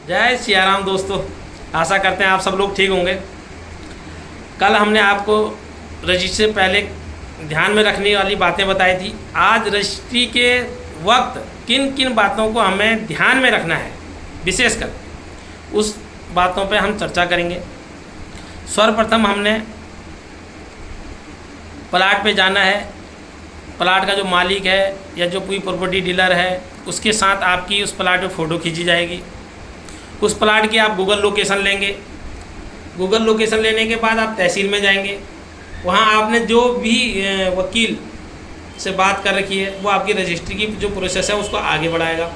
जय सियाराम दोस्तों, आशा करते हैं आप सब लोग ठीक होंगे। कल हमने आपको रजिस्ट्री से पहले ध्यान में रखने वाली बातें बताई थी। आज रजिस्ट्री के वक्त किन किन बातों को हमें ध्यान में रखना है, विशेषकर उस बातों पे हम चर्चा करेंगे। सर्वप्रथम हमने प्लाट पे जाना है। प्लाट का जो मालिक है या जो कोई प्रॉपर्टी डीलर है उसके साथ आपकी उस प्लाट पे फ़ोटो खींची जाएगी। उस प्लाट की आप गूगल लोकेशन लेंगे। गूगल लोकेशन लेने के बाद आप तहसील में जाएंगे। वहाँ आपने जो भी वकील से बात कर रखी है वो आपकी रजिस्ट्री की जो प्रोसेस है उसको आगे बढ़ाएगा।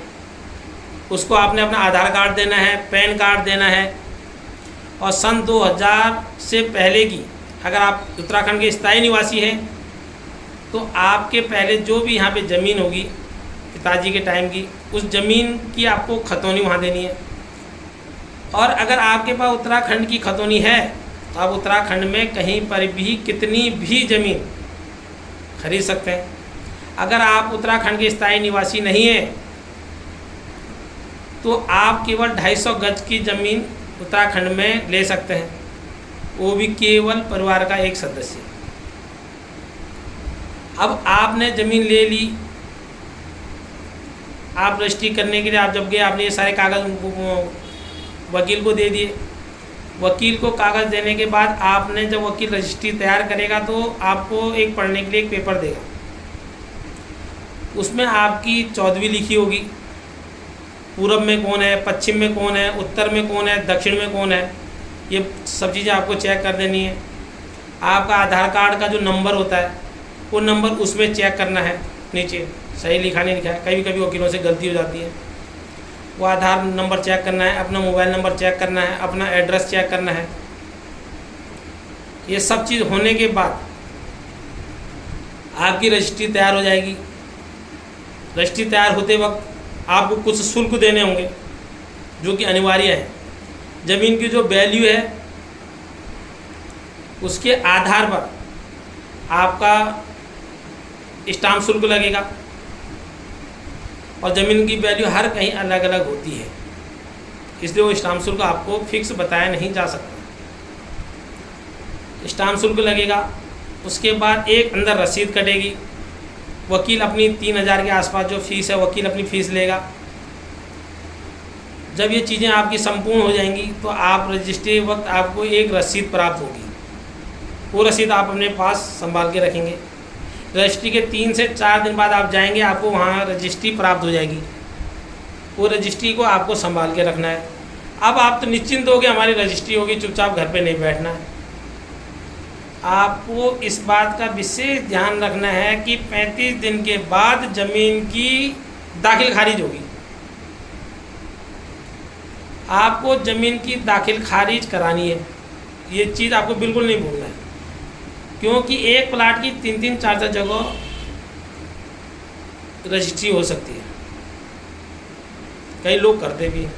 उसको आपने अपना आधार कार्ड देना है, पैन कार्ड देना है और सन 2000 से पहले की, अगर आप उत्तराखंड के स्थायी निवासी हैं तो आपके पहले जो भी यहाँ पे ज़मीन होगी पिताजी के टाइम की, उस ज़मीन की आपको खतौनी वहाँ देनी है। और अगर आपके पास उत्तराखंड की खतौनी है तो आप उत्तराखंड में कहीं पर भी कितनी भी ज़मीन खरीद सकते हैं। अगर आप उत्तराखंड के स्थायी निवासी नहीं हैं तो आप केवल 250 गज की ज़मीन उत्तराखंड में ले सकते हैं, वो भी केवल परिवार का एक सदस्य। अब आपने ज़मीन ले ली, आप रजिस्ट्री करने के लिए आप जब गए, आपने ये सारे कागज़ वकील को दे दिए। वकील को कागज़ देने के बाद आपने जब वकील रजिस्ट्री तैयार करेगा तो आपको एक पढ़ने के लिए एक पेपर देगा। उसमें आपकी चौदहवीं लिखी होगी, पूरब में कौन है, पश्चिम में कौन है, उत्तर में कौन है, दक्षिण में कौन है, ये सब चीज़ें आपको चेक कर देनी है। आपका आधार कार्ड का जो नंबर होता है वो नंबर उसमें चेक करना है, नीचे सही लिखा नहीं लिखा है। कभी कभी वकीलों से गलती हो जाती है। वो आधार नंबर चेक करना है, अपना मोबाइल नंबर चेक करना है, अपना एड्रेस चेक करना है। ये सब चीज़ होने के बाद आपकी रजिस्ट्री तैयार हो जाएगी। रजिस्ट्री तैयार होते वक्त आपको कुछ शुल्क देने होंगे जो कि अनिवार्य है। ज़मीन की जो वैल्यू है उसके आधार पर आपका स्टाम्प शुल्क लगेगा और ज़मीन की वैल्यू हर कहीं अलग अलग होती है, इसलिए वो स्टाम्प शुल्क आपको फिक्स बताया नहीं जा सकता। स्टाम्प शुल्क लगेगा। उसके बाद एक अंदर रसीद कटेगी। वकील अपनी 3000 के आसपास जो फीस है वकील अपनी फ़ीस लेगा। जब ये चीज़ें आपकी संपूर्ण हो जाएंगी तो आप रजिस्ट्री वक्त आपको एक रसीद प्राप्त होगी। वो रसीद आप अपने पास संभाल के रखेंगे। रजिस्ट्री के 3 से 4 दिन बाद आप जाएंगे, आपको वहाँ रजिस्ट्री प्राप्त हो जाएगी। वो रजिस्ट्री को आपको संभाल के रखना है। अब आप तो निश्चिंत हो गए, हमारी रजिस्ट्री होगी, चुपचाप घर पे नहीं बैठना है। आपको इस बात का विशेष ध्यान रखना है कि 35 दिन के बाद ज़मीन की दाखिल खारिज होगी। आपको ज़मीन की दाखिल खारिज करानी है, ये चीज़ आपको बिल्कुल नहीं भूलना है, क्योंकि एक प्लाट की 3-3, 4-4 जगह रजिस्ट्री हो सकती है। कई लोग करते भी हैं।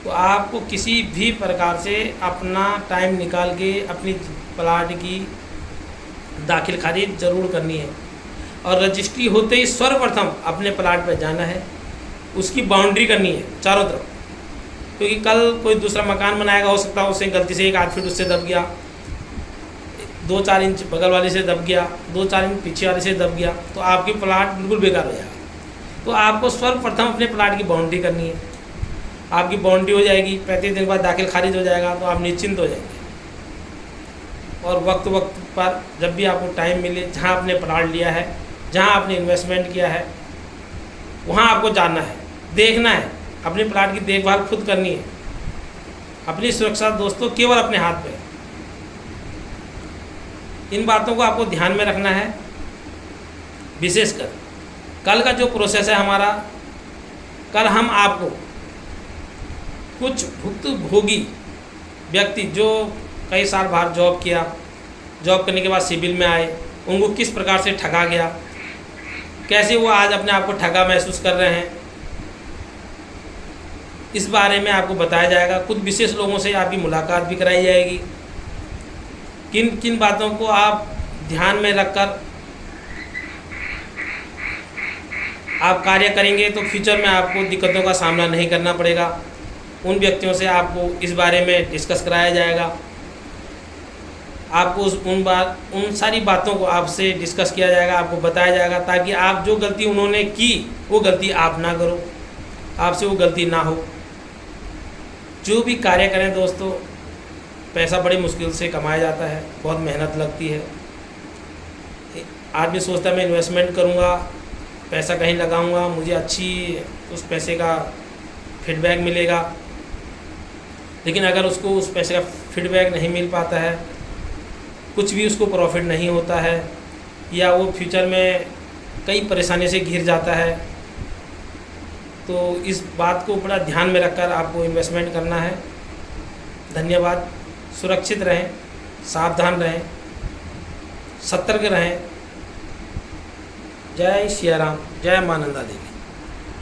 तो आपको किसी भी प्रकार से अपना टाइम निकाल के अपनी प्लाट की दाखिल खारिज ज़रूर करनी है। और रजिस्ट्री होते ही सर्वप्रथम अपने प्लाट पर जाना है, उसकी बाउंड्री करनी है चारों तरफ, क्योंकि कल कोई दूसरा मकान बनाएगा, हो सकता है उसे गलती से 1 आध फीट उससे दब गया, 2-4 इंच बगल वाले से दब गया, 2-4 इंच पीछे वाले से दब गया, तो आपकी प्लाट बिल्कुल बेकार हो जाएगा। तो आपको सर्वप्रथम अपने प्लाट की बाउंड्री करनी है। आपकी बाउंड्री हो जाएगी, 35 दिन बाद दाखिल खारिज हो जाएगा, तो आप निश्चिंत हो जाएंगे। और वक्त पर जब भी आपको टाइम मिले, जहाँ आपने प्लाट लिया है, जहाँ आपने इन्वेस्टमेंट किया है, वहाँ आपको जाना है, देखना है। अपने प्लाट की देखभाल खुद करनी है। अपनी सुरक्षा दोस्तों केवल अपने हाथ में। इन बातों को आपको ध्यान में रखना है। विशेषकर कल का जो प्रोसेस है हमारा, कल हम आपको कुछ भुक्तभोगी व्यक्ति जो कई साल बाहर जॉब किया, जॉब करने के बाद सिविल में आए, उनको किस प्रकार से ठगा गया, कैसे वो आज अपने आप को ठगा महसूस कर रहे हैं, इस बारे में आपको बताया जाएगा। कुछ विशेष लोगों से आपकी मुलाकात भी कराई जाएगी। किन किन बातों को आप ध्यान में रखकर आप कार्य करेंगे तो फ्यूचर में आपको दिक्कतों का सामना नहीं करना पड़ेगा। उन व्यक्तियों से आपको इस बारे में डिस्कस कराया जाएगा। आपको उन सारी बातों को आपसे डिस्कस किया जाएगा, आपको बताया जाएगा, ताकि आप जो गलती उन्होंने की वो गलती आप ना करो, आपसे वो गलती ना हो। जो भी कार्य करें दोस्तों, पैसा बड़ी मुश्किल से कमाया जाता है, बहुत मेहनत लगती है। आदमी सोचता है मैं इन्वेस्टमेंट करूँगा, पैसा कहीं लगाऊँगा, मुझे अच्छी उस पैसे का फीडबैक मिलेगा, लेकिन अगर उसको उस पैसे का फीडबैक नहीं मिल पाता है, कुछ भी उसको प्रॉफिट नहीं होता है, या वो फ्यूचर में कई परेशानी से घिर जाता है, तो इस बात को बड़ा ध्यान में रखकर आपको इन्वेस्टमेंट करना है। धन्यवाद। सुरक्षित रहें, सावधान रहें, सतर्क रहें। जय सिया राम, जय मां नंदा देवी।